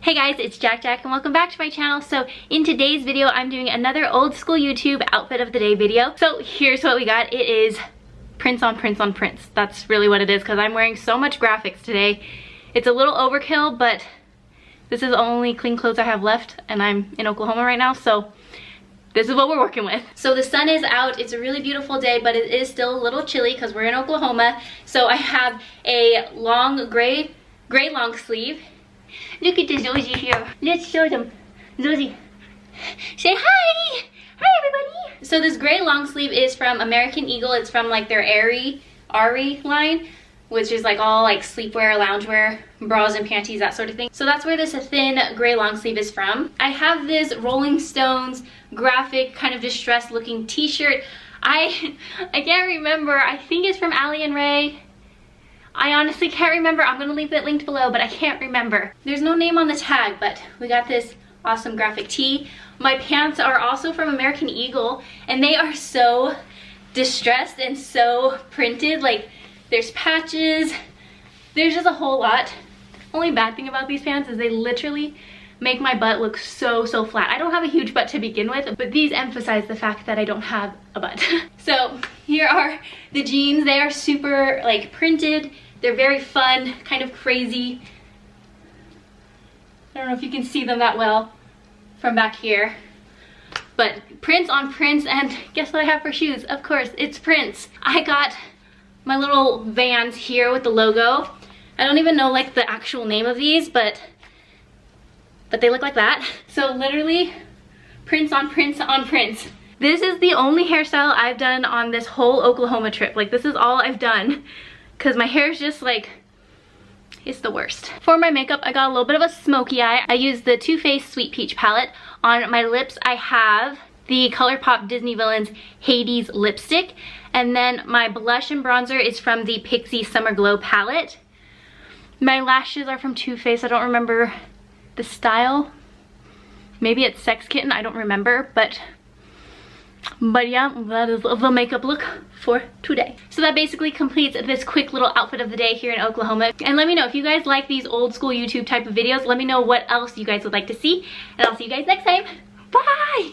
Hey guys, it's JaaackJack and welcome back to my channel. So in today's video, I'm doing another old school YouTube outfit of the day video. So here's what we got. It is prints on prints on prints. That's really what it is because I'm wearing so much graphics today. It's a little overkill, but this is the only clean clothes I have left and I'm in Oklahoma right now, so this is what we're working with. So the sun is out. It's a really beautiful day, but it is still a little chilly because we're in Oklahoma. So I have a long gray long sleeve. Look at the Zosie here. Let's show them. Zosie, say hi! Hi everybody! So this gray long sleeve is from American Eagle. It's from like their Ari line, which is like all like sleepwear, loungewear, bras and panties, that sort of thing. So that's where this thin gray long sleeve is from. I have this Rolling Stones graphic kind of distressed looking t-shirt. I can't remember. I think it's from Allie and Ray. I honestly can't remember. I'm gonna leave it linked below, but I can't remember. There's no name on the tag, but we got this awesome graphic tee. My pants are also from American Eagle, and they are so distressed and so printed. Like, there's patches, there's just a whole lot. Only bad thing about these pants is they literally make my butt look so flat. I don't have a huge butt to begin with, but these emphasize the fact that I don't have a butt. So here are the jeans. They are super like printed. They're very fun, kind of crazy. I don't know if you can see them that well from back here, but prints on prints. And guess what I have for shoes? Of course, it's prints. I got my little Vans here with the logo. I don't even know like the actual name of these, but they look like that. So literally prints on prints on prints. This is the only hairstyle I've done on this whole Oklahoma trip. Like, this is all I've done because my hair is just like, it's the worst. For my makeup, I got a little bit of a smoky eye. I used the Too Faced Sweet Peach palette. On my lips, I have the ColourPop Disney Villains Hades lipstick. And then my blush and bronzer is from the Pixie Summer Glow palette. My lashes are from Too Faced. I don't remember the style. Maybe it's Sex Kitten, I don't remember, but yeah, that is the makeup look for today. So that basically completes this quick little outfit of the day here in Oklahoma. And let me know if you guys like these old school YouTube type of videos. Let me know what else you guys would like to see, and I'll see you guys next time. Bye!